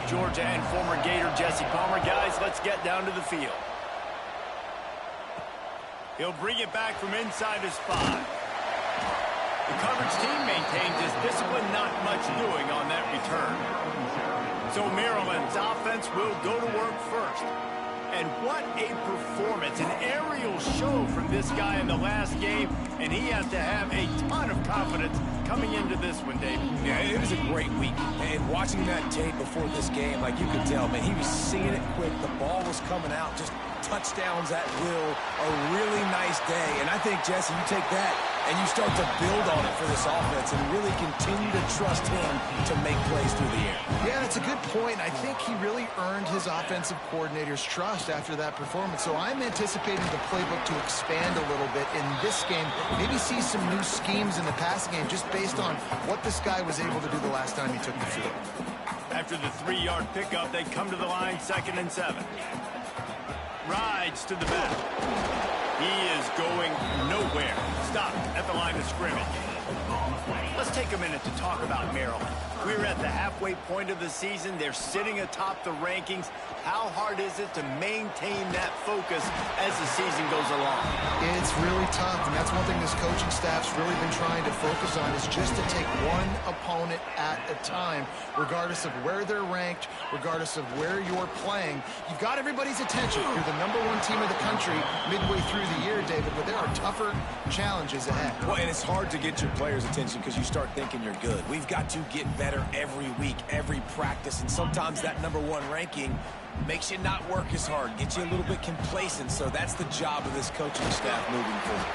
Georgia and former Gator Jesse Palmer. Guys, let's get down to the field. He'll bring it back from inside his 5. The coverage team maintains his discipline, not much doing on that return. So Maryland's offense will go to work first. And what a performance, an aerial show from this guy in the last game, and he has to have a ton of confidence coming into this one, David. Yeah, it was a great week. And watching that tape before this game, like you could tell, man, he was seeing it quick. The ball was coming out, just touchdowns at will. A really nice day. And I think, Jesse, you take that and you start to build on it for this offense and really continue to trust him to make plays through the air. Yeah, that's a good point. I think he really earned his offensive coordinator's trust after that performance. So I'm anticipating the playbook to expand a little bit in this game. Maybe see some new schemes in the passing game just based on what this guy was able to do the last time he took the field. After the 3-yard pickup, they come to the line, 2nd and 7. Rides to the back. He is going nowhere. Stopped at the line of scrimmage. Let's take a minute to talk about Maryland. We're at the halfway point of the season. They're sitting atop the rankings. How hard is it to maintain that focus as the season goes along? It's really tough, and that's one thing this coaching staff's really been trying to focus on is just to take one opponent at a time, regardless of where they're ranked, regardless of where you're playing. You've got everybody's attention. You're the #1 team of the country midway through the year, David, but there are tougher challenges ahead. Well, and it's hard to get your players' attention because you start thinking you're good. We've got to get better every week, every practice, and sometimes that #1 ranking makes you not work as hard, gets you a little bit complacent. So that's the job of this coaching staff moving forward.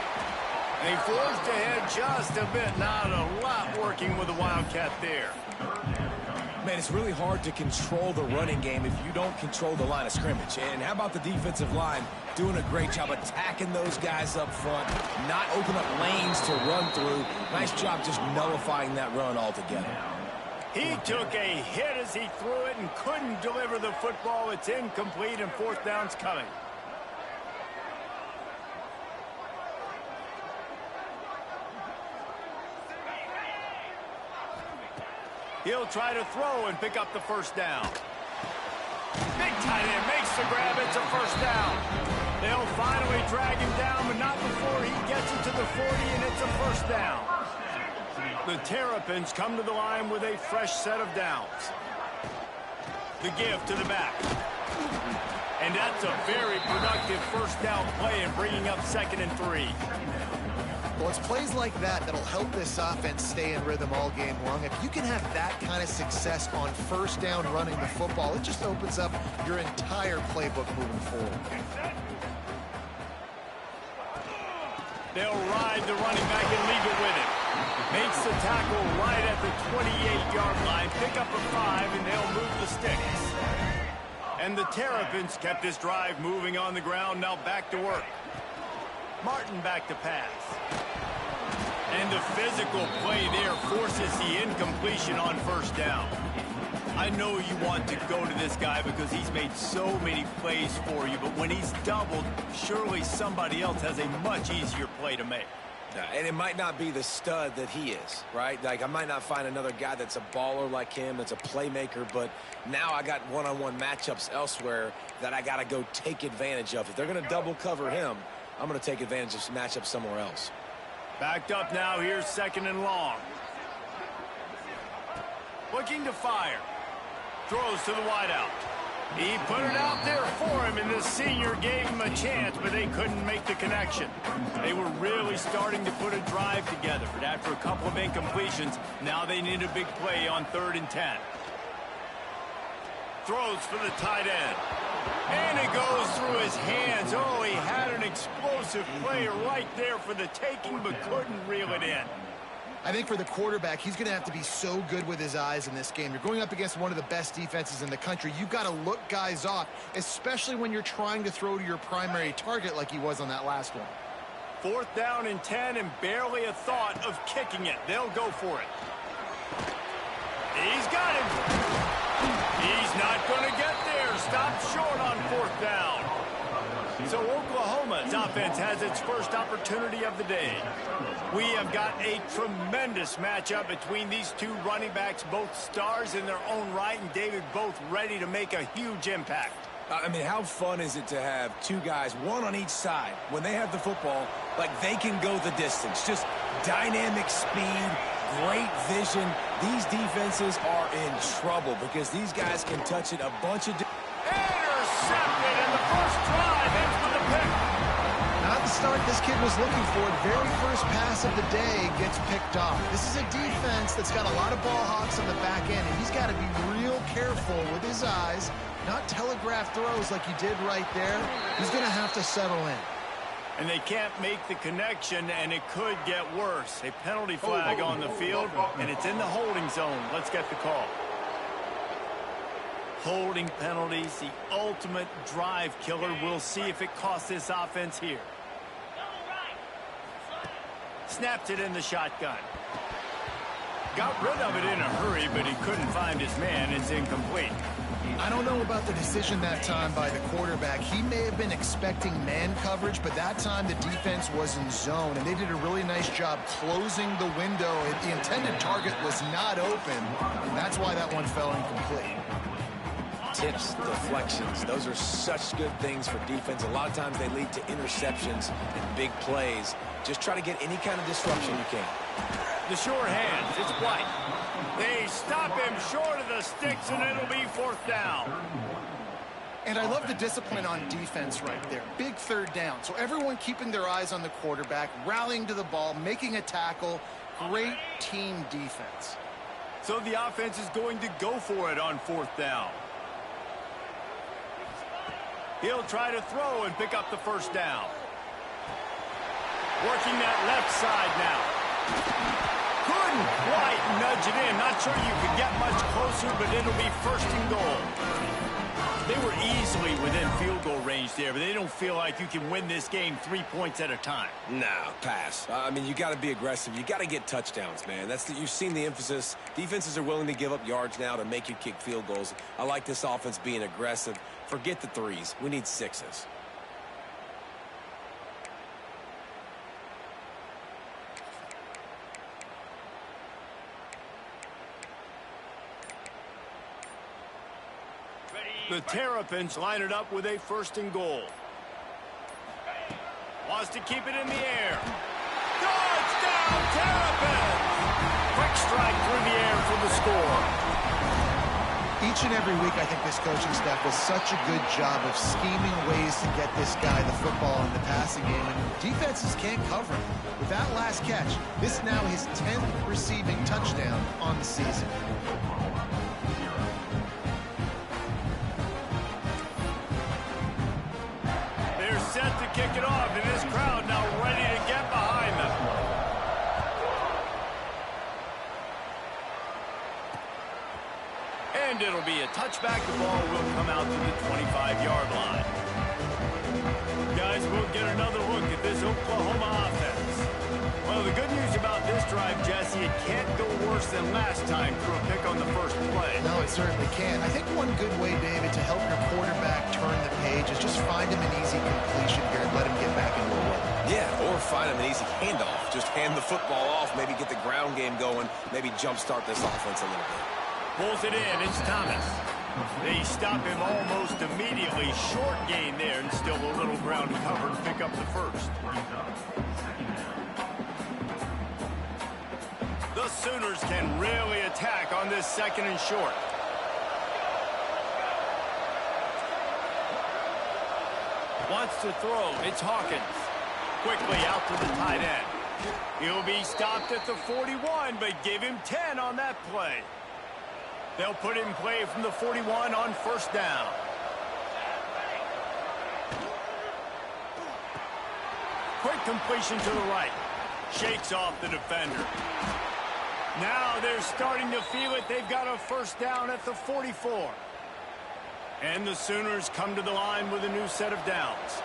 They forced ahead just a bit, not a lot working with the Wildcat there. Man, it's really hard to control the running game if you don't control the line of scrimmage. And how about the defensive line doing a great job attacking those guys up front, not open up lanes to run through. Nice job just nullifying that run altogether. He took a hit as he threw it and couldn't deliver the football. It's incomplete, and 4th down's coming. He'll try to throw and pick up the 1st down. Big tight end makes the grab. It's a 1st down. They'll finally drag him down, but not before he gets it to the 40, and it's a 1st down. The Terrapins come to the line with a fresh set of downs. The give to the back. And that's a very productive 1st down play in bringing up 2nd and 3. Well, it's plays like that that'll help this offense stay in rhythm all game long. If you can have that kind of success on 1st down running the football, it just opens up your entire playbook moving forward. They'll ride the running back and leave it with him. Makes the tackle right at the 28-yard line. Pick up a 5, and they'll move the sticks. And the Terrapins kept this drive moving on the ground. Now back to work. Martin back to pass. And the physical play there forces the incompletion on 1st down. I know you want to go to this guy because he's made so many plays for you, but when he's doubled, surely somebody else has a much easier play to make. And it might not be the stud that he is, right? Like, I might not find another guy that's a baller like him, that's a playmaker, but now I got one-on-one matchups elsewhere that I got to go take advantage of. If they're going to double cover him, I'm going to take advantage of some matchups somewhere else. Backed up now. Here's 2nd and long. Looking to fire. Throws to the wideout. He put it out there for him, and the senior gave him a chance, but they couldn't make the connection. They were really starting to put a drive together, but after a couple of incompletions, now they need a big play on 3rd and 10. Throws for the tight end. And it goes through his hands. Oh, he had an explosive play right there for the taking, but couldn't reel it in. I think for the quarterback, he's going to have to be so good with his eyes in this game. You're going up against one of the best defenses in the country. You've got to look guys off, especially when you're trying to throw to your primary target like he was on that last one. 4th down and 10, and barely a thought of kicking it. They'll go for it. He's got him. He's not going to get there. Stopped short on 4th down. So Oklahoma's offense has its first opportunity of the day. We have got a tremendous matchup between these two running backs, both stars in their own right, and David, both ready to make a huge impact. I mean, how fun is it to have two guys, one on each side, when they have the football, like they can go the distance. Just dynamic speed, great vision. These defenses are in trouble because these guys can touch it a bunch of... Intercepted, and the first drive ends with a pick. Not the start this kid was looking for. The very first pass of the day gets picked off. This is a defense that's got a lot of ball hawks on the back end, and he's got to be real careful with his eyes, not telegraph throws like he did right there. He's going to have to settle in. And they can't make the connection, and it could get worse. A penalty flag on the field, and it's in the holding zone. Let's get the call. Holding penalties, the ultimate drive killer. We'll see if it costs this offense here. Snapped it in the shotgun. Got rid of it in a hurry, but he couldn't find his man. It's incomplete. I don't know about the decision that time by the quarterback. He may have been expecting man coverage, but that time the defense was in zone, and they did a really nice job closing the window. The intended target was not open, and that's why that one fell incomplete. Tips, deflections, those are such good things for defense. A lot of times they lead to interceptions and big plays. Just try to get any kind of disruption you can. The sure hands, it's White. They stop him short of the sticks, and it'll be fourth down. And I love the discipline on defense right there. Big third down. So everyone keeping their eyes on the quarterback, rallying to the ball, making a tackle. Great team defense. So the offense is going to go for it on fourth down. He'll try to throw and pick up the first down. Working that left side now. Couldn't quite nudge it in. Not sure you could get much closer, but it'll be first and goal. They were easily within field goal range there, but they don't feel like you can win this game 3 points at a time. No, pass. I mean, you got to be aggressive. You got to get touchdowns, man. You've seen the emphasis. Defenses are willing to give up yards now to make you kick field goals. I like this offense being aggressive. Forget the threes. We need sixes. The Terrapins line it up with a first and goal. Wants to keep it in the air. Touchdown, Terrapins! Quick strike through the air for the score. Each and every week, I think this coaching staff does such a good job of scheming ways to get this guy the football in the passing game, and defenses can't cover him. With that last catch, this is now his 10th receiving touchdown on the season. Set to kick it off, and this crowd now ready to get behind them. And it'll be a touchback. The ball will come out to the 25-yard line. Guys, we'll get another look at this Oklahoma offense. Well, the good news about this drive, Jesse, it can't go worse than last time through a pick on the first play. No, it certainly can. I think one good way, David, to help your quarterback turn the page is just find him an easy completion here and let him get back into the rhythm. Yeah, or find him an easy handoff. Just hand the football off, maybe get the ground game going, maybe jumpstart this offense a little bit. Pulls it in. It's Thomas. They stop him almost immediately. Short gain there, and still a little ground to cover to pick up the first. The Sooners can really attack on this second and short. Wants to throw. It's Hawkins. Quickly out to the tight end. He'll be stopped at the 41, but give him 10 on that play. They'll put him in play from the 41 on first down. Quick completion to the right. Shakes off the defender. Now they're starting to feel it. They've got a first down at the 44. And the Sooners come to the line with a new set of downs.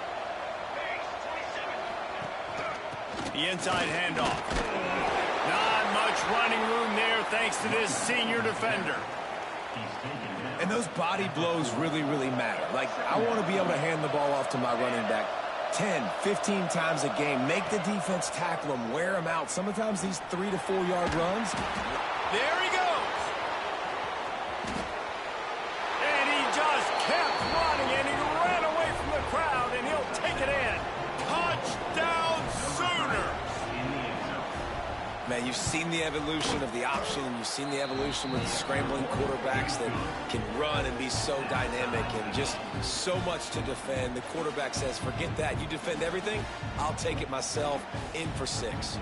The inside handoff. Not much running room there thanks to this senior defender. And And those body blows really, really matter. Like, I want to be able to hand the ball off to my running back 10, 15 times a game. Make the defense tackle them, wear them out. Sometimes these 3 to 4 yard runs. There he goes. And he just kept running, and he ran away from the crowd, and he'll take it in. Touchdown Sooners. Man, you've seen the evolution of the option, and you've seen the evolution with the scrambling quarterbacks that can run and be so dynamic and just so much to defend. The quarterback says, forget that. You defend everything, I'll take it myself. In for 6.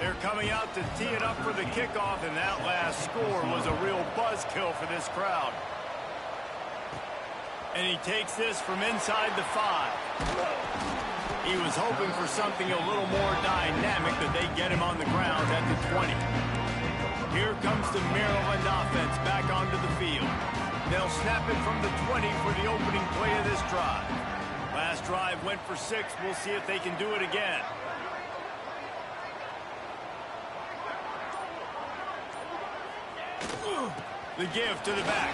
They're coming out to tee it up for the kickoff, and that last score was a real buzzkill for this crowd. And he takes this from inside the 5. He was hoping for something a little more dynamic, that they get him on the ground at the 20. Here comes the Maryland offense back onto the field. They'll snap it from the 20 for the opening play of this drive. Last drive went for 6. We'll see if they can do it again. The give to the back.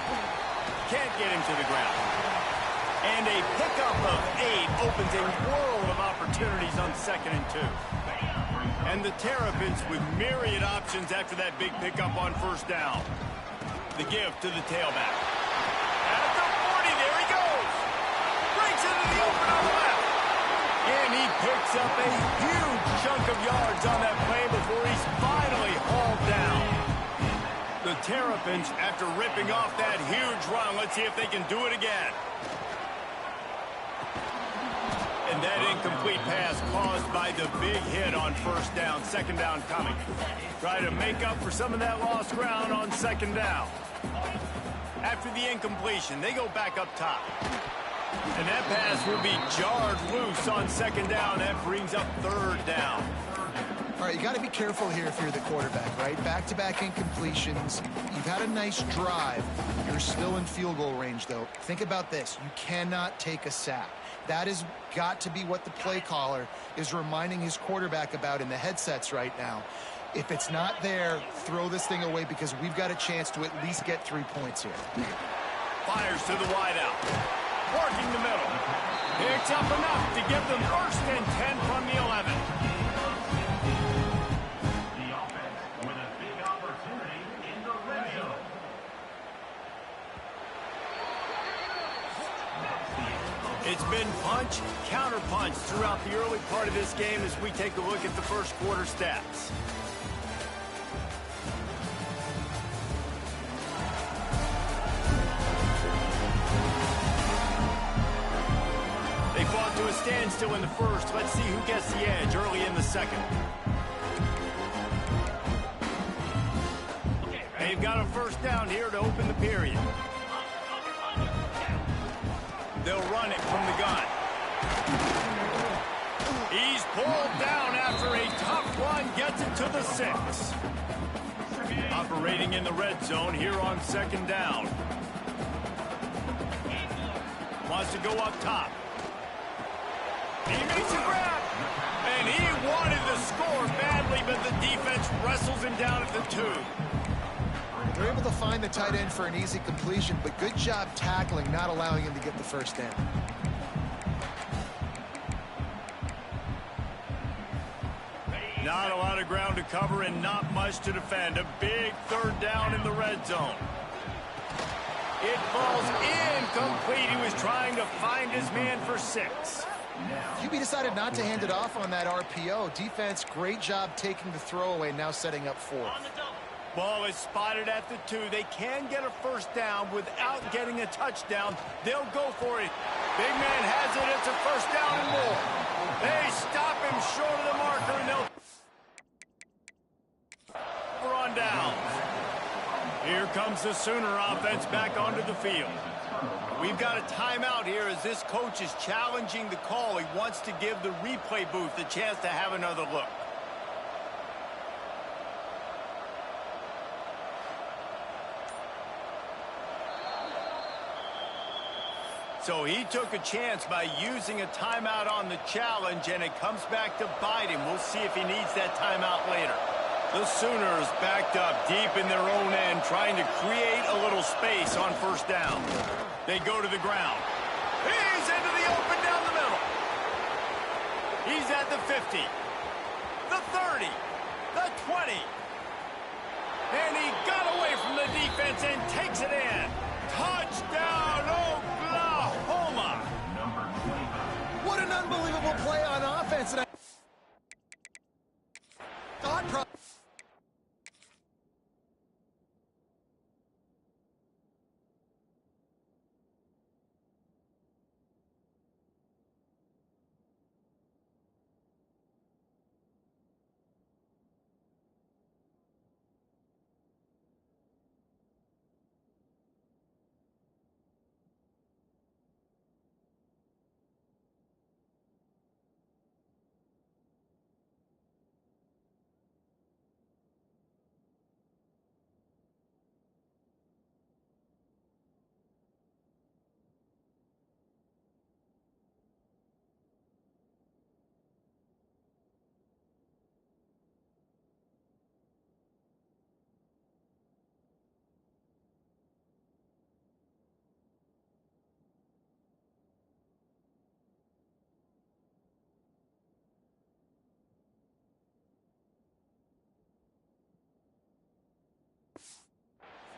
Can't get him to the ground. And a pickup of 8 opens a world of opportunities on 2nd and 2. And the Terrapins with myriad options after that big pickup on 1st down. The give to the tailback. At the 40, there he goes. Breaks into the open on the left. And he picks up a huge chunk of yards on that play before he's finally hauled down. The Terrapins, after ripping off that huge run, let's see if they can do it again. And that incomplete pass caused by the big hit on 1st down, 2nd down coming. Try to make up for some of that lost ground on 2nd down. After the incompletion, they go back up top. And that pass will be jarred loose on 2nd down. That brings up 3rd down. All right, you got to be careful here if you're the quarterback, right? Back-to-back incompletions. You've had a nice drive. You're still in field goal range, though. Think about this. You cannot take a sack. That has got to be what the play caller is reminding his quarterback about in the headsets right now. If it's not there, throw this thing away, because we've got a chance to at least get 3 points here. Fires to the wideout. Working the middle. Picks up enough to give them 1st and 10 from the 11. It's been punch, counter-punch throughout the early part of this game as we take a look at the 1st quarter stats. They fought to a standstill in the 1st. Let's see who gets the edge early in the 2nd. They've got a 1st down here to open the period. They'll run it from the gun. He's pulled down after a tough run, gets it to the 6. Operating in the red zone here on 2nd down. Wants to go up top. He makes a grab. And he wanted to score badly, but the defense wrestles him down at the 2. They're able to find the tight end for an easy completion, but good job tackling, not allowing him to get the 1st down. Not a lot of ground to cover and not much to defend. A big 3rd down in the red zone. It falls incomplete. He was trying to find his man for 6. QB decided not to hand it off on that RPO. Defense, great job taking the throwaway, now setting up 4th. Ball is spotted at the 2. They can get a 1st down without getting a touchdown. They'll go for it. Big man has it. It's a 1st down and more. They stop him short of the marker, and they'll on downs. Here comes the Sooner offense back onto the field. We've got a timeout here as this coach is challenging the call. He wants to give the replay booth a chance to have another look. So he took a chance by using a timeout on the challenge, and it comes back to bite him. We'll see if he needs that timeout later. The Sooners backed up deep in their own end, trying to create a little space on first down. They go to the ground. He's into the open down the middle. He's at the 50, the 30, the 20. And he got away from the defense and takes it in. Touchdown, Oklahoma! What an unbelievable play on offense. And I thought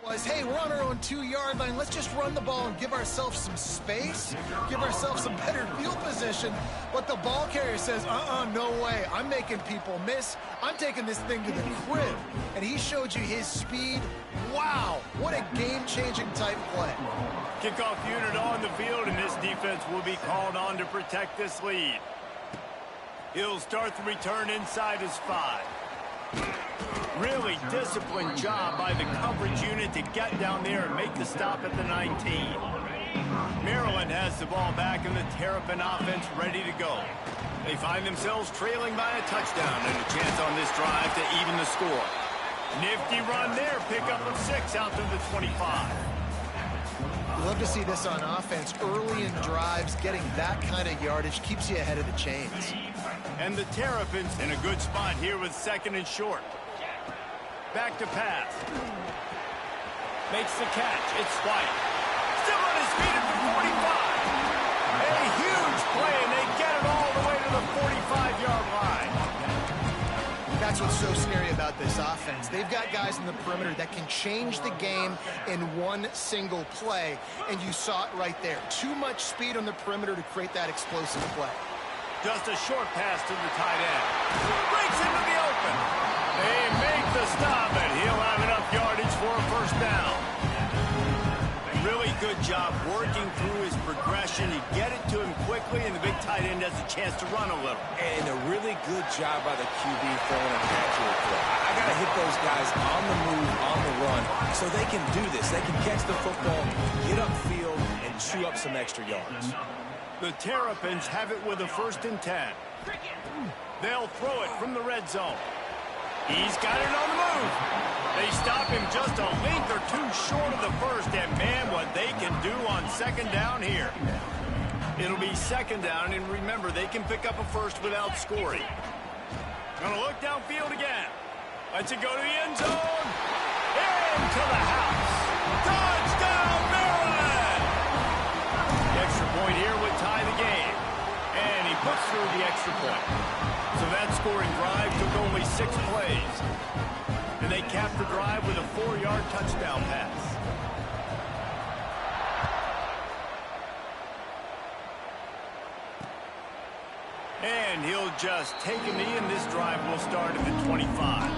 was, hey, we're on our own 2-yard line. Let's just run the ball and give ourselves some space, give ourselves some better field position. But the ball carrier says, no way. I'm making people miss. I'm taking this thing to the crib. And he showed you his speed. Wow, what a game-changing type play. Kickoff unit on the field, and this defense will be called on to protect this lead. He'll start the return inside his 5. Really disciplined job by the coverage unit to get down there and make the stop at the 19. Maryland has the ball back and the Terrapin offense ready to go. They find themselves trailing by a touchdown and a chance on this drive to even the score. Nifty run there, pickup of 6 out to the 25. You love to see this on offense. Early in drives, getting that kind of yardage keeps you ahead of the chains. And the Terrapins in a good spot here with 2nd and short. Back to pass. Makes the catch. It's White. Still on his feet at the 45. A huge play, and they get it all the way to the 45-yard line. That's what's so scary about this offense. They've got guys in the perimeter that can change the game in one single play, and you saw it right there. Too much speed on the perimeter to create that explosive play. Just a short pass to the tight end. Breaks into the open. They make the stop, and he'll have enough yardage for a first down. Really good job working through his progression. You get it to him quickly, and the big tight end has a chance to run a little. And a really good job by the QB throwing an accurate throw. I got to hit those guys on the move, on the run, so they can do this. They can catch the football, get upfield, and chew up some extra yards. The Terrapins have it with a 1st and 10. They'll throw it from the red zone. He's got it on the move. They stop him just a length or 2 short of the first, and man, what they can do on 2nd down here. It'll be 2nd down, and remember, they can pick up a first without scoring. Gonna look downfield again. Lets it go to the end zone. Into the house. Touchdown, Maryland! The extra point here would tie the game. And he puts through the extra point. So that scoring drive took only 6 plays. And they capped the drive with a 4-yard touchdown pass. And he'll just take a knee, and this drive will start at the 25.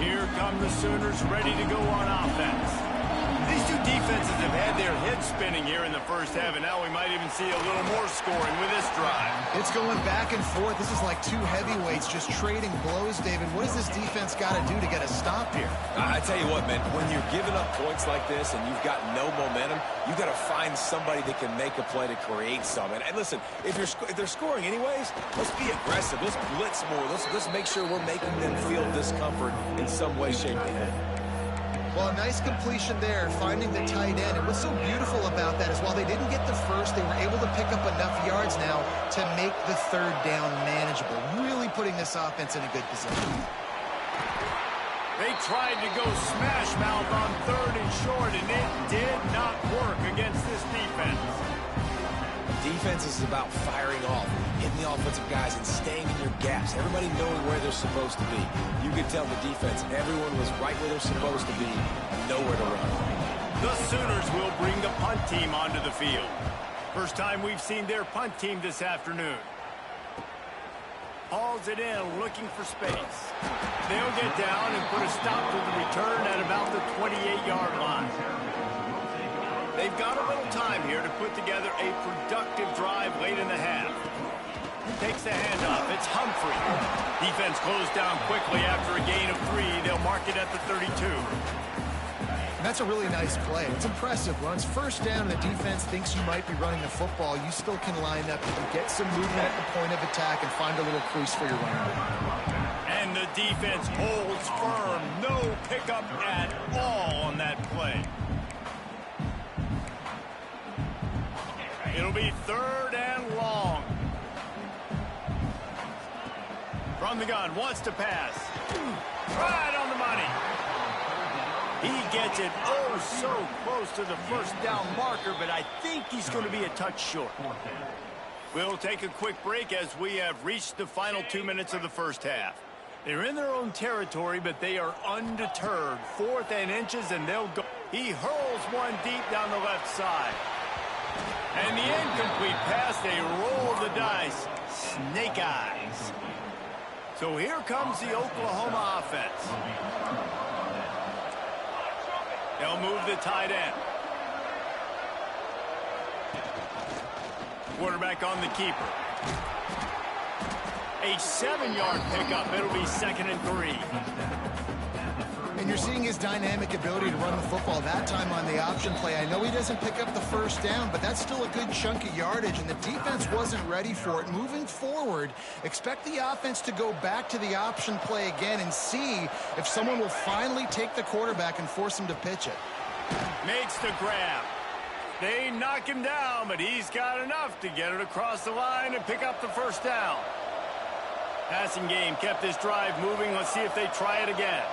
Here come the Sooners ready to go on offense. These two defenses have had their heads spinning here in the first half, and now we might even see a little more scoring with this drive. It's going back and forth. This is like 2 heavyweights just trading blows, David. What does this defense got to do to get a stop here? I tell you what, man, when you're giving up points like this and you've got no momentum, you've got to find somebody that can make a play to create some. And listen, if they're scoring anyways, let's be aggressive. Let's blitz more. Let's make sure we're making them feel discomfort in some way, shape, or form. Well, a nice completion there, finding the tight end. And what's so beautiful about that is while they didn't get the first, they were able to pick up enough yards now to make the 3rd down manageable, really putting this offense in a good position. They tried to go smash mouth on 3rd and short, and it did not work against this defense. Defense is about firing off, hitting the offensive guys, and staying in your gaps. Everybody knowing where they're supposed to be. You could tell the defense, everyone was right where they're supposed to be, nowhere to run. The Sooners will bring the punt team onto the field. First time we've seen their punt team this afternoon. Hauls it in, looking for space. They'll get down and put a stop to the return at about the 28-yard line. They've got a little time here to put together a productive drive late in the half. Takes the handoff. It's Humphrey. Defense closed down quickly after a gain of 3. They'll mark it at the 32. And that's a really nice play. It's impressive. Runs first down, and the defense thinks you might be running the football. You still can line up and get some movement at the point of attack and find a little crease for your running back. And the defense holds firm. No pickup at all on that play. It'll be 3rd and long. From the gun, wants to pass. Right on the money. He gets it so close to the first down marker, but I think he's going to be a touch short. We'll take a quick break as we have reached the final 2 minutes of the first half. They're in their own territory, but they are undeterred. 4th and inches, and they'll go. He hurls one deep down the left side. And the incomplete pass, they roll the dice. Snake eyes. So here comes the Oklahoma offense. They'll move the tight end. Quarterback on the keeper. A 7-yard pickup. It'll be 2nd and 3. And you're seeing his dynamic ability to run the football that time on the option play. I know he doesn't pick up the first down, but that's still a good chunk of yardage, and the defense wasn't ready for it. Moving forward, expect the offense to go back to the option play again and see if someone will finally take the quarterback and force him to pitch it. Makes the grab. They knock him down, but he's got enough to get it across the line and pick up the first down. Passing game kept this drive moving. Let's see if they try it again.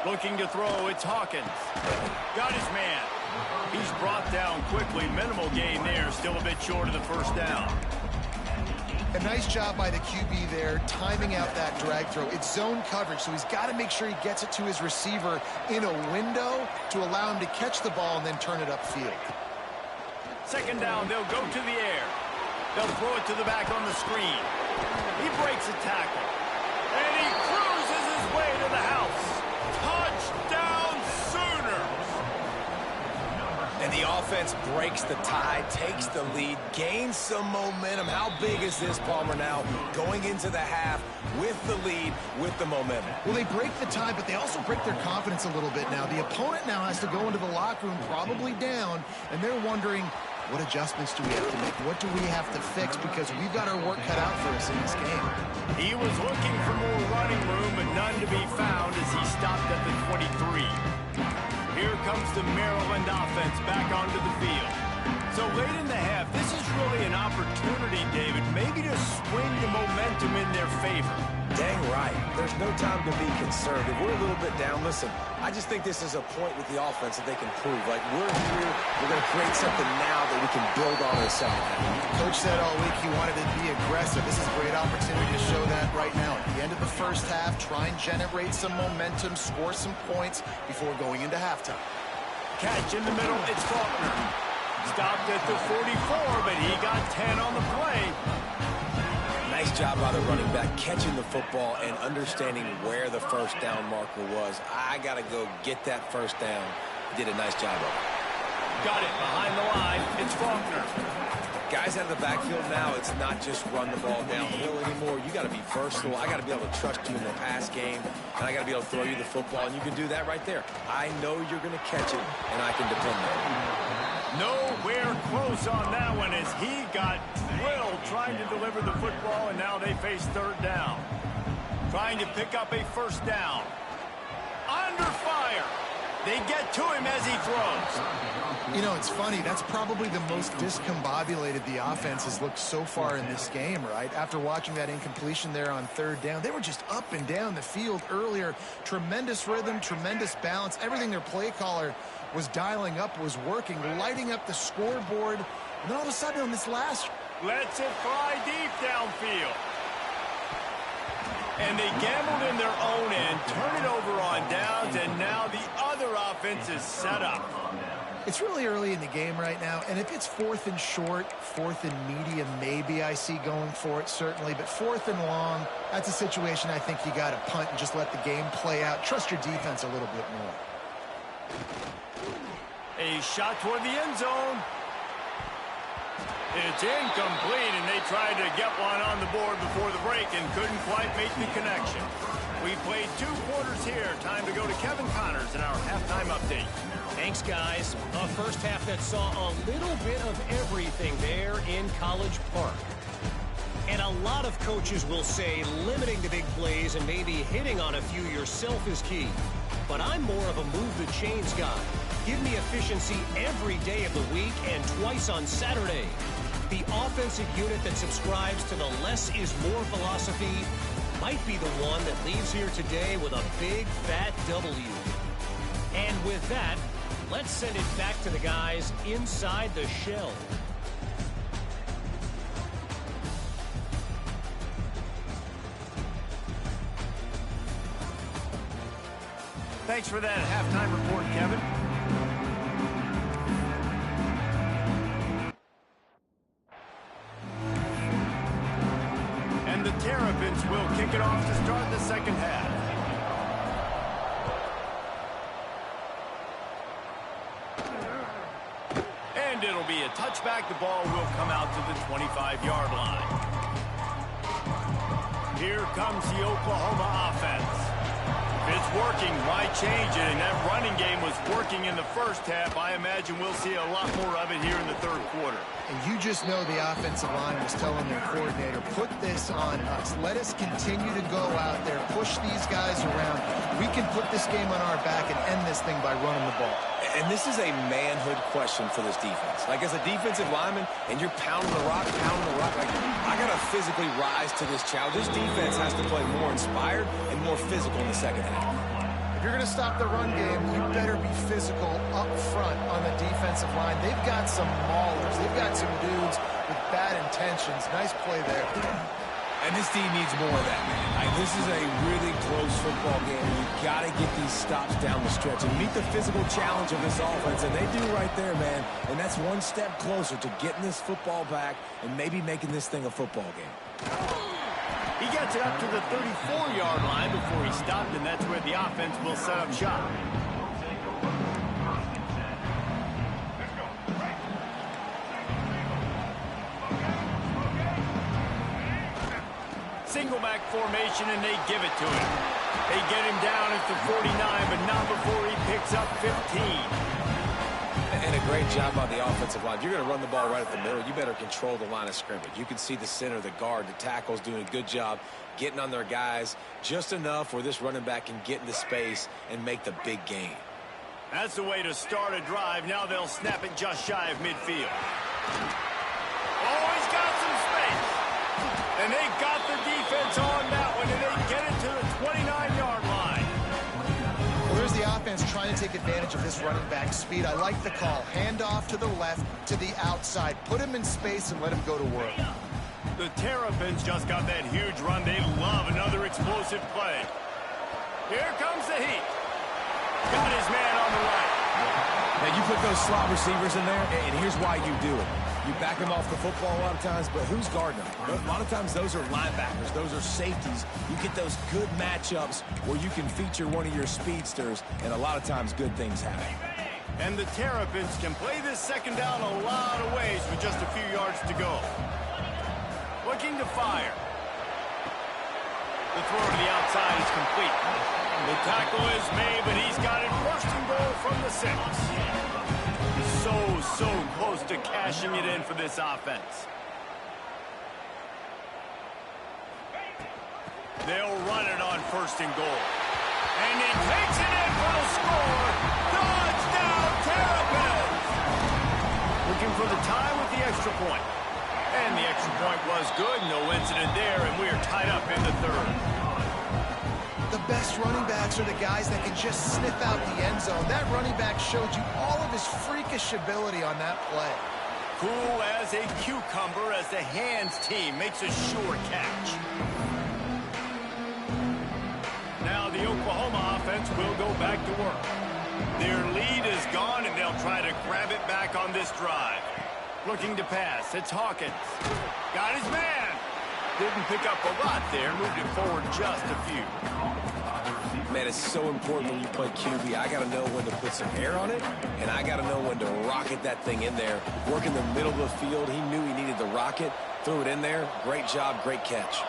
Looking to throw, it's Hawkins. Got his man. He's brought down quickly. Minimal gain there, still a bit short of the first down. A nice job by the QB there, timing out that drag throw. It's zone coverage, so he's got to make sure he gets it to his receiver in a window to allow him to catch the ball and then turn it upfield. 2nd down, they'll go to the air. They'll throw it to the back on the screen. He breaks a tackle. And he cruises his way to the house. Touchdown, Sooners! And the offense breaks the tie, takes the lead, gains some momentum. How big is this, Palmer, now going into the half with the lead, with the momentum? Well, they break the tie, but they also break their confidence a little bit now. The opponent now has to go into the locker room probably down, and they're wondering, what adjustments do we have to make? What do we have to fix? Because we've got our work cut out for us in this game. He was looking for more running room, but none to be found as he stopped at the 23. Here comes the Maryland offense back onto the field. So late in the half, this is really an opportunity, David, maybe to swing the momentum in their favor. Dang right. There's no time to be concerned. If we're a little bit down, listen, I just think this is a point with the offense that they can prove. Like, we're here, we're going to create something now that we can build on in the second half. Coach said all week he wanted to be aggressive. This is a great opportunity to show that right now. At the end of the first half, try and generate some momentum, score some points before going into halftime. Catch in the middle, it's Faulkner. Stopped at the 44, but he got 10 on the play. Nice job by the running back catching the football and understanding where the first down marker was. I got to go get that first down. He did a nice job of it. Got it behind the line. It's Faulkner. Guys out of the backfield now, it's not just run the ball downhill anymore. You got to be versatile. I got to be able to trust you in the pass game, and I got to be able to throw you the football, and you can do that right there. I know you're going to catch it, and I can depend on it. Nowhere close on that one as he got drilled trying to deliver the football, and now they face 3rd down. Trying to pick up a first down. Under fire. They get to him as he throws. You know, it's funny. That's probably the most discombobulated the offense has looked so far in this game, right? After watching that incompletion there on third down, they were just up and down the field earlier. Tremendous rhythm, tremendous balance. Everything their play caller was dialing up was working, lighting up the scoreboard. And then all of a sudden on this last... Lets it fly deep downfield. And they gambled in their own end, turn it over on downs, and now the other offense is set up. It's really early in the game right now, and if it's 4th and short, 4th and medium, maybe I see going for it, certainly. But 4th and long, that's a situation I think you got to punt and just let the game play out. Trust your defense a little bit more. A shot toward the end zone. It's incomplete, and they tried to get one on the board before the break and couldn't quite make the connection. We played 2 quarters here. Time to go to Kevin Connors in our halftime update. Thanks, guys. A first half that saw a little bit of everything there in College Park. And a lot of coaches will say limiting the big plays and maybe hitting on a few yourself is key. But I'm more of a move the chains guy. Give me efficiency every day of the week and twice on Saturday. The offensive unit that subscribes to the less is more philosophy might be the one that leaves here today with a big fat W. And with that, let's send it back to the guys inside the shell. Thanks for that halftime report, Kevin. And the Terrapins will kick it off to start the second half. And it'll be a touchback. The ball will come out to the 25-yard line. Here comes the Oklahoma offense. If it's working, why change it? And that running game was working in the first half. I imagine we'll see a lot more of it here in the third quarter. And you just know the offensive line was telling their coordinator, put this on us. Let us continue to go out there, push these guys around. We can put this game on our back and end this thing by running the ball. And this is a manhood question for this defense. Like, as a defensive lineman, and you're pounding the rock, like, I got to physically rise to this challenge. This defense has to play more inspired and more physical in the second half. If you're going to stop the run game, you better be physical up front on the defensive line. They've got some maulers. They've got some dudes with bad intentions. Nice play there. And this team needs more of that, man. Like, this is a really close football game. You've got to get these stops down the stretch and meet the physical challenge of this offense. And they do right there, man. And that's one step closer to getting this football back and maybe making this thing a football game. He gets it up to the 34-yard line before he stopped, and that's where the offense will set up shop. Single back formation, and they give it to him. They get him down at the 49, but not before he picks up 15. And a great job on the offensive line. If you're going to run the ball right at the middle, you better control the line of scrimmage. You can see the center, the guard, the tackles doing a good job getting on their guys just enough where this running back can get into space and make the big gain. That's the way to start a drive. Now they'll snap it just shy of midfield. Oh, he's got some space. And they got the defense on that one, and they get it to the 29-yard line. Well, there's the offense trying to take advantage of this running back speed. I like the call. Hand off to the left, to the outside. Put him in space and let him go to work. The Terrapins just got that huge run. They love another explosive play. Here comes the heat. Got his man on the right. Now, you put those slot receivers in there, and here's why you do it. You back them off the football a lot of times, but who's guarding them? A lot of times those are linebackers. Those are safeties. You get those good matchups where you can feature one of your speedsters, and a lot of times good things happen. And the Terrapins can play this second down a lot of ways with just a few yards to go. Looking to fire. The throw to the outside is complete. The tackle is made, but he's got it first and goal from the 6. So close to cashing it in for this offense. They'll run it on first and goal. And he takes it in for the score. Touchdown, Terrapin! Looking for the tie with the extra point. And the extra point was good. No incident there, and we are tied up in the third. The best running backs are the guys that can just sniff out the end zone. That running back showed you all of his freakish ability on that play. Cool as a cucumber as the hands team makes a sure catch. Now the Oklahoma offense will go back to work. Their lead is gone, and they'll try to grab it back on this drive. Looking to pass. It's Hawkins. Got his man. Didn't pick up a lot there. Moved it forward just a few. Man, it's so important when you play QB. I got to know when to put some air on it, and I got to know when to rocket that thing in there. Work in the middle of the field. He knew he needed the rocket. Threw it in there. Great job. Great catch.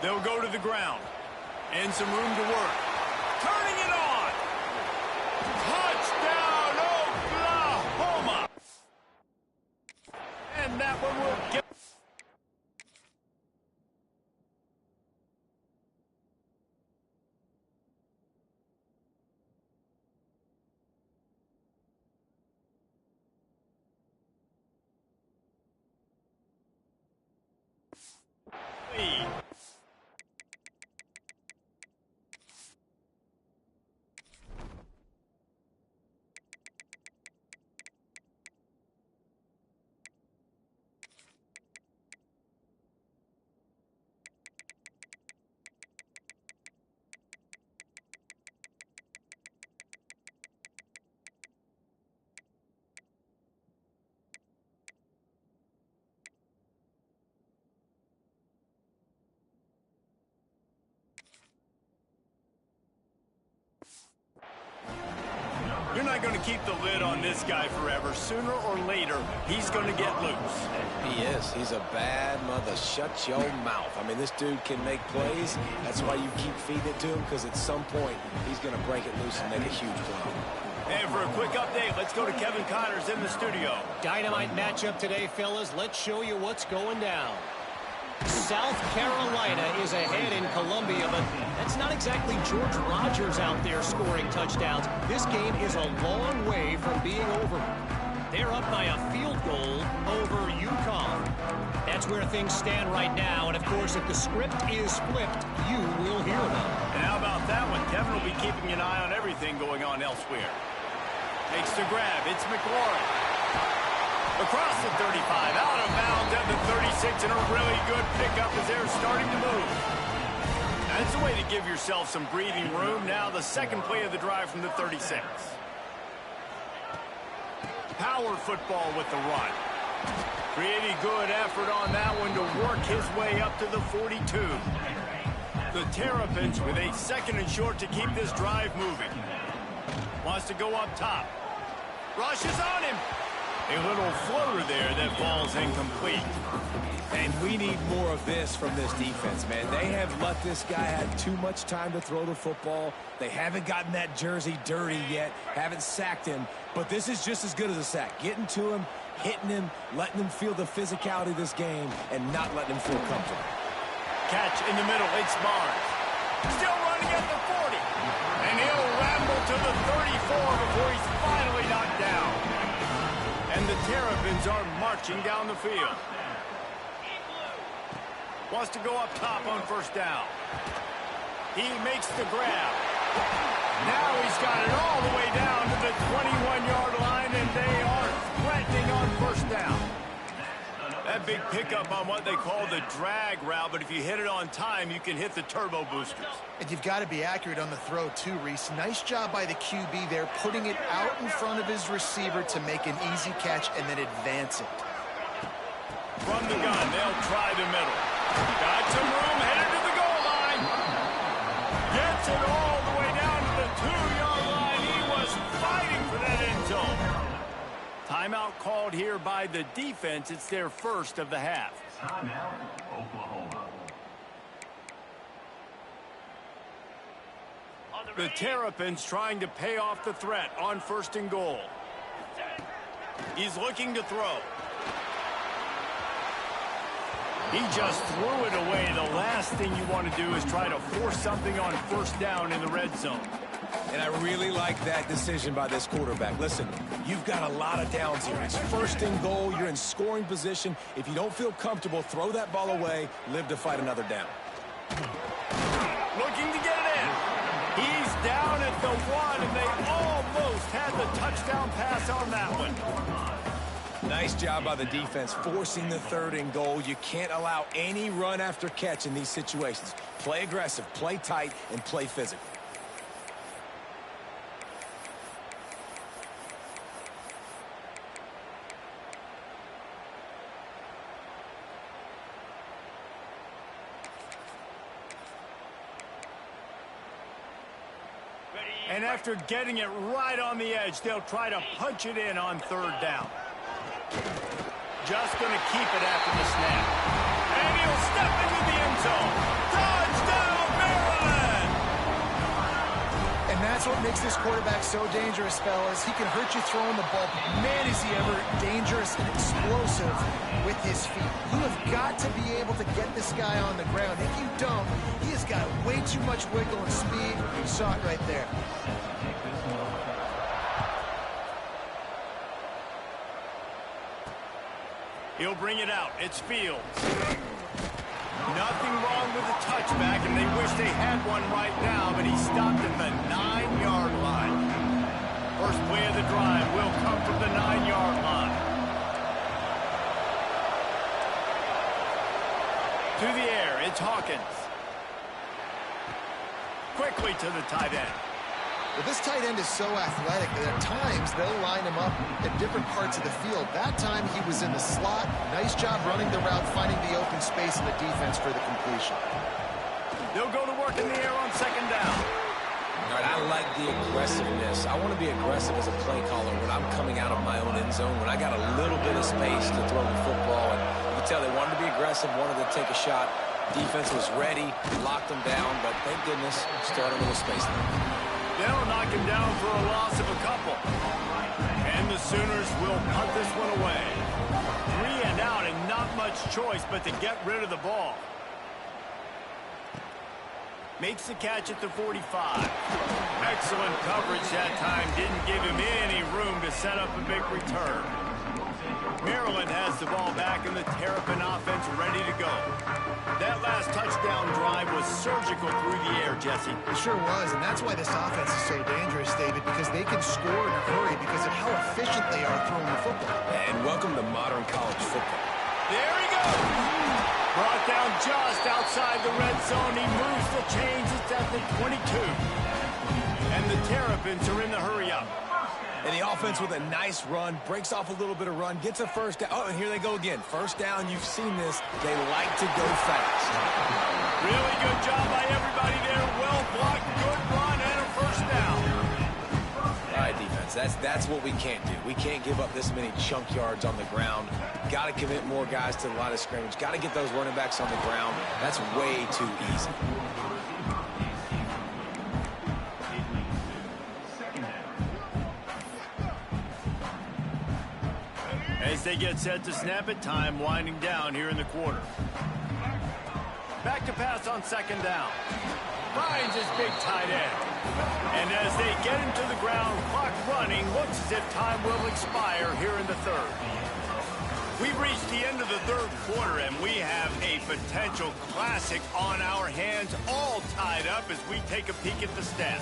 They'll go to the ground. And some room to work. Turning it on. Touchdown, Oklahoma. And that one will get... lead. You're not going to keep the lid on this guy forever. Sooner or later, he's going to get loose. He is. He's a bad mother. Shut your mouth. I mean, this dude can make plays. That's why you keep feeding it to him, because at some point, he's going to break it loose and make a huge play. And for a quick update, let's go to Kevin Connors in the studio. Dynamite matchup today, fellas. Let's show you what's going down. South Carolina is ahead in Columbia, but that's not exactly George Rogers out there scoring touchdowns. This game is a long way from being over. They're up by a field goal over UConn. That's where things stand right now, and of course, if the script is flipped, you will hear them. And how about that one? Kevin will be keeping an eye on everything going on elsewhere. Makes the grab. It's McLaurin. Across the 35, out of bounds at the 36, and a really good pickup as they're starting to move. That's a way to give yourself some breathing room. Now the second play of the drive from the 36. Power football with the run. Pretty good effort on that one to work his way up to the 42. The Terrapins with a second and short to keep this drive moving. Wants to go up top. Rushes on him. A little floater there that falls incomplete. And we need more of this from this defense, man. They have let this guy have too much time to throw the football. They haven't gotten that jersey dirty yet, haven't sacked him. But this is just as good as a sack. Getting to him, hitting him, letting him feel the physicality of this game, and not letting him feel comfortable. Catch in the middle. It's Barnes. Still running at the 40. And he'll ramble to the 34 before he's finally knocked down. And the Terrapins are marching down the field. Wants to go up top on first down. He makes the grab. Now he's got it all the way down to the 21-yard line, and they are threatening on first down. That big pickup on what they call the drag route, but if you hit it on time, you can hit the turbo boosters. And you've got to be accurate on the throw, too, Reese. Nice job by the QB there, putting it out in front of his receiver to make an easy catch and then advance it. From the gun, they'll try the middle. Got some room, headed to the goal line. Gets it all the way down to the 2-yard line. He was fighting for that end zone. Timeout called here by the defense. It's their first of the half. Timeout, Oklahoma. The Terrapins trying to pay off the threat on first and goal. He's looking to throw. He just threw it away. The last thing you want to do is try to force something on first down in the red zone. And I really like that decision by this quarterback. Listen, you've got a lot of downs here. It's first and goal. You're in scoring position. If you don't feel comfortable, throw that ball away. Live to fight another down. Looking to get it in. He's down at the 1, and they almost had the touchdown pass on that one. Nice job by the defense forcing the 3rd and goal. You can't allow any run after catch in these situations. Play aggressive, play tight, and play physical. And after getting it right on the edge, they'll try to punch it in on 3rd down. Just going to keep it after the snap. And he'll step into the end zone. Touchdown, Maryland! And that's what makes this quarterback so dangerous, fellas. He can hurt you throwing the ball, but man, is he ever dangerous and explosive with his feet. You have got to be able to get this guy on the ground. If you don't, he has got way too much wiggle and speed. You saw it right there. He'll bring it out. It's Fields. Nothing wrong with the touchback, and they wish they had one right now, but he stopped at the 9-yard line. First play of the drive will come from the 9-yard line. To the air, it's Hawkins. Quickly to the tight end. Well, this tight end is so athletic that at times they'll line him up at different parts of the field. That time he was in the slot. Nice job running the route, finding the open space in the defense for the completion. They'll go to work in the air on 2nd down. All right, I like the aggressiveness. I want to be aggressive as a play caller when I'm coming out of my own end zone, when I got a little bit of space to throw the football. And you can tell they wanted to be aggressive, wanted to take a shot. Defense was ready, locked them down, but thank goodness, still had a little space there. They'll knock him down for a loss of a couple. And the Sooners will punt this one away. 3 and out and not much choice but to get rid of the ball. Makes the catch at the 45. Excellent coverage that time. Didn't give him any room to set up a big return. Maryland has the ball back and the Terrapin offense ready to go. That last touchdown drive was surgical through the air, Jesse. It sure was, and that's why this offense is so dangerous, David, because they can score in a hurry because of how efficient they are throwing the football. And welcome to modern college football. There he goes. Brought down just outside the red zone. He moves the chains. It's at the 22. And the Terrapins are in the hurry-up. And the offense with a nice run, breaks off a little bit of run, gets a first down. Oh, and here they go again. First down, you've seen this. They like to go fast. Really good job by everybody there. Well blocked, good run, and a first down. All right, defense, that's what we can't do. We can't give up this many chunk yards on the ground. Got to commit more guys to the line of scrimmage. Got to get those running backs on the ground. That's way too easy. As they get set to snap it, time winding down here in the quarter. Back to pass on 2nd down. Finds his big tight end. And as they get him to the ground, clock running, looks as if time will expire here in the 3rd. We've reached the end of the 3rd quarter, and we have a potential classic on our hands, all tied up as we take a peek at the stats.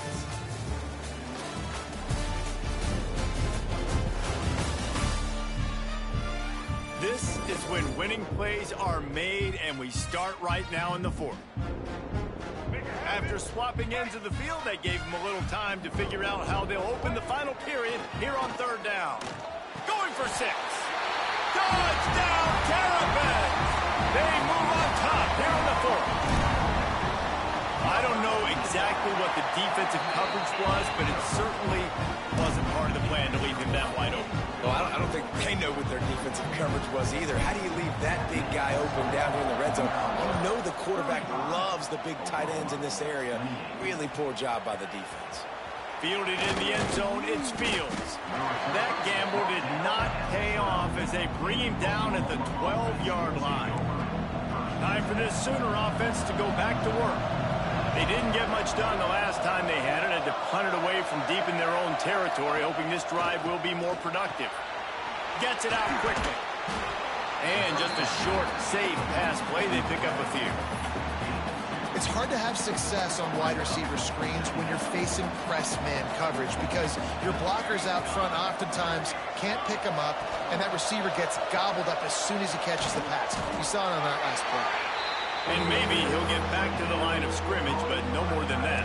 This is when winning plays are made, and we start right now in the 4th. After swapping ends of the field, they gave him a little time to figure out how they'll open the final period here on 3rd down. Going for 6. Touchdown, Terrapin! They move on top here in the 4th. I don't know exactly what the defensive coverage was, but it certainly wasn't part of the plan to leave him that wide open. Well, I don't think they know what their defensive coverage was either. How do you leave that big guy open down here in the red zone? You know the quarterback loves the big tight ends in this area. Really poor job by the defense. Fielded in the end zone, it's Fields. That gamble did not pay off as they bring him down at the 12-yard line. Time for this Sooner offense to go back to work. They didn't get much done the last time they had it. Had to punt it away from deep in their own territory, hoping this drive will be more productive. Gets it out quickly. And just a short, safe pass play. They pick up a few. It's hard to have success on wide receiver screens when you're facing press man coverage because your blockers out front oftentimes can't pick them up, and that receiver gets gobbled up as soon as he catches the pass. You saw it on that last play. And maybe he'll get back to the line of scrimmage, but no more than that.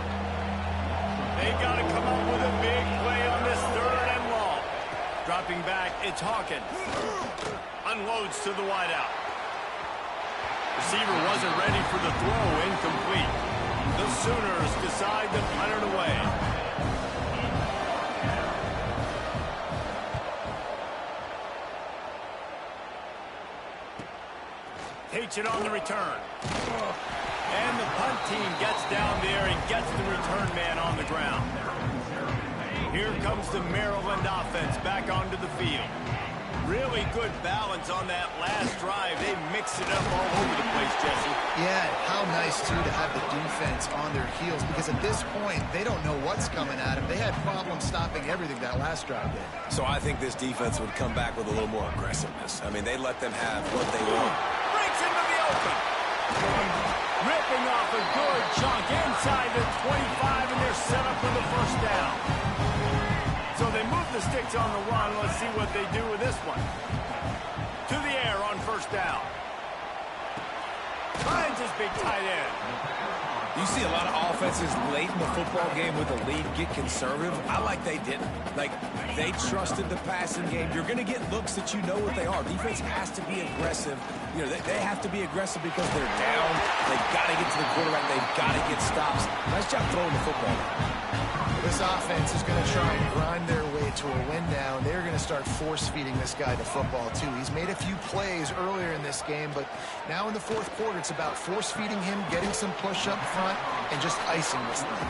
They got to come up with a big play on this 3rd and long. Dropping back, it's Hawkins. Unloads to the wideout. Receiver wasn't ready for the throw, incomplete. The Sooners decide to punt it away. Takes it on the return. And the punt team gets down there and gets the return man on the ground. Here comes the Maryland offense back onto the field. Really good balance on that last drive. They mixed it up all over the place, Jesse. Yeah, how nice, too, to have the defense on their heels because at this point, they don't know what's coming at them. They had problems stopping everything that last drive did. So I think this defense would come back with a little more aggressiveness. I mean, they let them have what they want. Breaks into the open. Ripping off a good chunk inside the 25, and they're set up for the first down. So they move the sticks on the run. Let's see what they do with this one. To the air on first down. Finds his big tight end. You see a lot of offenses late in the football game with a lead get conservative. I like they didn't. Like, they trusted the passing game. You're going to get looks that you know what they are. Defense has to be aggressive. You know, they have to be aggressive because they're down. They've got to get to the quarterback. They've got to get stops. Nice job throwing the football. This offense is going to try and grind their way to a win now, and they're going to start force-feeding this guy the football, too. He's made a few plays earlier in this game, but now in the 4th quarter, it's about force-feeding him, getting some push up front, and just icing this thing.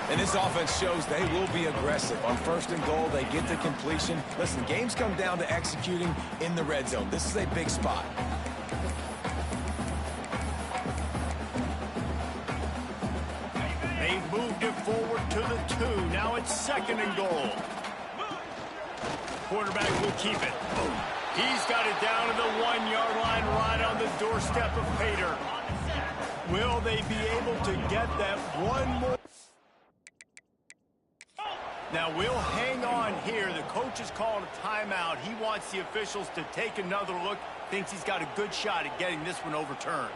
And this offense shows they will be aggressive. On 1st and goal, they get the completion. Listen, games come down to executing in the red zone. This is a big spot. They've moved it forward to the 2. Now it's 2nd and goal. Quarterback will keep it. He's got it down to the 1-yard line right on the doorstep of Pater. Will they be able to get that one more? Now we'll hang on here. The coach is calling a timeout. He wants the officials to take another look. Thinks he's got a good shot at getting this one overturned.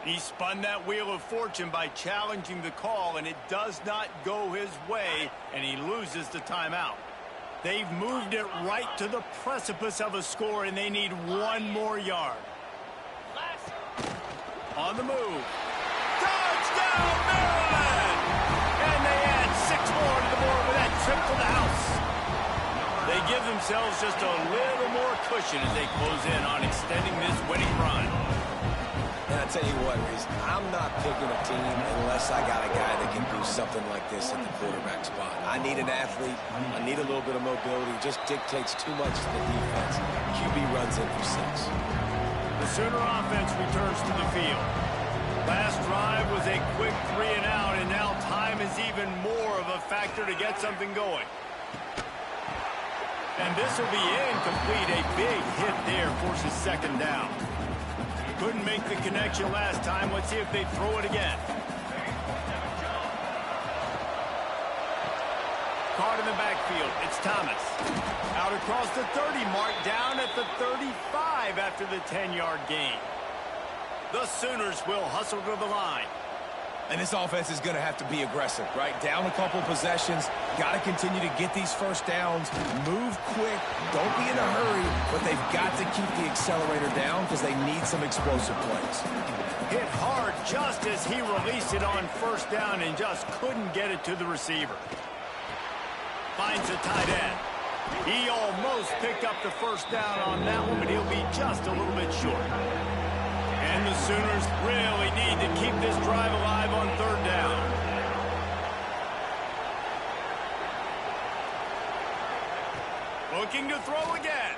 He spun that wheel of fortune by challenging the call, and it does not go his way, and he loses the timeout. They've moved it right to the precipice of a score, and they need one more yard. On the move. Touchdown, Maryland! And they add 6 more to the board with that trip to the house. They give themselves just a little more cushion as they close in on extending this winning run. And I tell you what, I'm not picking a team unless I got a guy that can do something like this at the quarterback spot. I need an athlete. I need a little bit of mobility. It just dictates too much to the defense. QB runs in for 6. The Sooner offense returns to the field. Last drive was a quick 3 and out, and now time is even more of a factor to get something going. And this will be incomplete. A big hit there forces 2nd down. Couldn't make the connection last time. Let's see if they throw it again. Caught in the backfield. It's Thomas. Out across the 30 mark, down at the 35 after the 10-yard gain. The Sooners will hustle to the line. And this offense is going to have to be aggressive, right? Down a couple possessions. Got to continue to get these first downs. Move quick. Don't be in a hurry. But they've got to keep the accelerator down because they need some explosive plays. Hit hard just as he released it on 1st down and just couldn't get it to the receiver. Finds a tight end. He almost picked up the 1st down on that one, but he'll be just a little bit short. And And the Sooners really need to keep this drive alive on third down. Looking to throw again.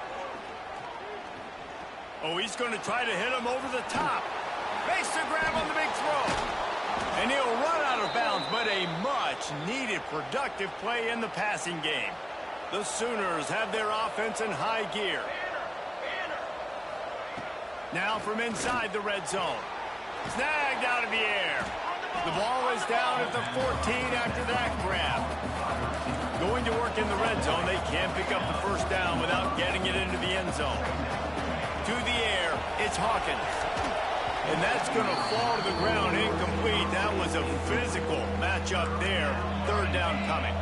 Oh, he's going to try to hit him over the top. Makes the grab on the big throw. And he'll run out of bounds, but a much-needed productive play in the passing game. The Sooners have their offense in high gear. Now from inside the red zone. Snagged out of the air. The ball is down at the 14 after that grab. Going to work in the red zone. They can't pick up the first down without getting it into the end zone. To the air, it's Hawkins. And that's going to fall to the ground incomplete. That was a physical matchup there. Third down coming.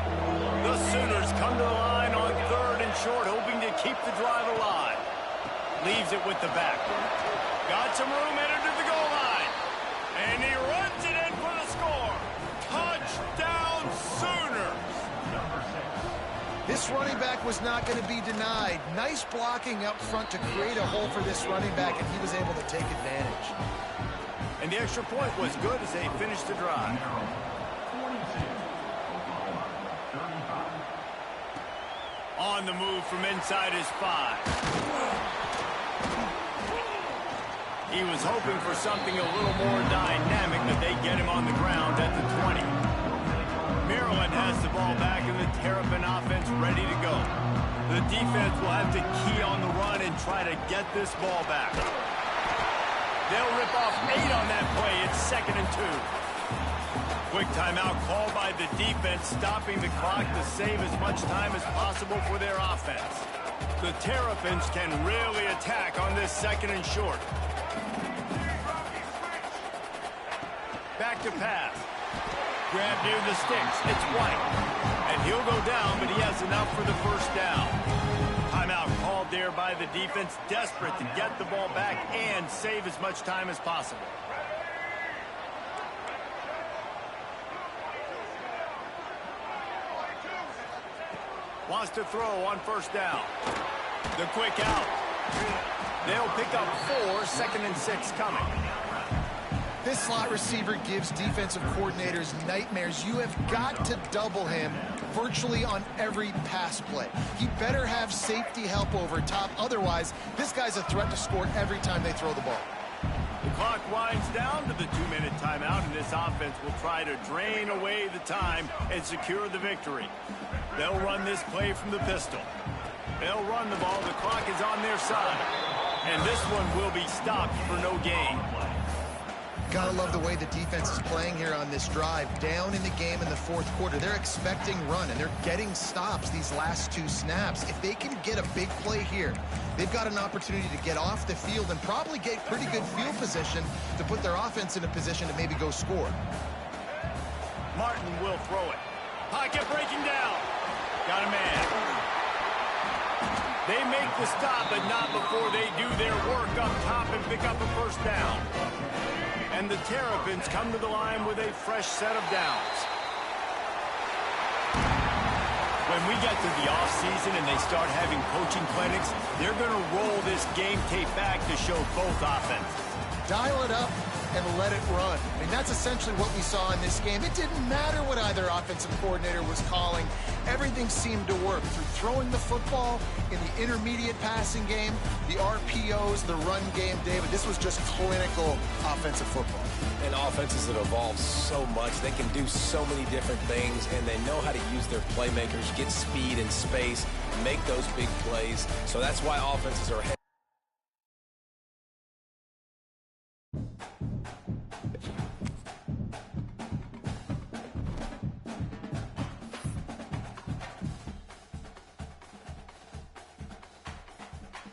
The Sooners come to the line on third and short, hoping to keep the drive alive. Leaves it with the back. Got some room headed to the goal line. And he runs it in for the score. Touchdown Sooners. This running back was not going to be denied. Nice blocking up front to create a hole for this running back, and he was able to take advantage. And the extra point was good as they finished the drive. On the move from inside his 5. He was hoping for something a little more dynamic, but they get him on the ground at the 20. Maryland has the ball back and the Terrapin offense ready to go. The defense will have to key on the run and try to get this ball back. They'll rip off 8 on that play. It's 2nd and 2. Quick timeout called by the defense, stopping the clock to save as much time as possible for their offense. The Terrapins can really attack on this 2nd and short. Back to pass. Grab near the sticks. It's White. And he'll go down, but he has enough for the first down. Timeout called there by the defense, desperate to get the ball back and save as much time as possible. Wants to throw on first down. The quick out. They'll pick up 4, 2nd and 6 coming. This slot receiver gives defensive coordinators nightmares. You have got to double him virtually on every pass play. He better have safety help over top. Otherwise, this guy's a threat to score every time they throw the ball. The clock winds down to the 2-minute timeout, and this offense will try to drain away the time and secure the victory. They'll run this play from the pistol. They'll run the ball. The clock is on their side. And this one will be stopped for no gain. Gotta love the way the defense is playing here on this drive. Down in the game in the 4th quarter. They're expecting run, and they're getting stops these last 2 snaps. If they can get a big play here, they've got an opportunity to get off the field and probably get pretty good field position to put their offense in a position to maybe go score. Martin will throw it. Pocket breaking down. Got a man. They make the stop, but not before they do their work up top and pick up a first down. And the Terrapins come to the line with a fresh set of downs. When we get to the offseason and they start having coaching clinics, they're going to roll this game tape back to show both offenses. Dial it up and let it run. I mean, that's essentially what we saw in this game. It didn't matter what either offensive coordinator was calling. Everything seemed to work through throwing the football in the intermediate passing game, the RPOs, the run game. David, this was just clinical offensive football. And offenses that evolve so much, they can do so many different things, and they know how to use their playmakers, get speed and space, make those big plays. So that's why offenses are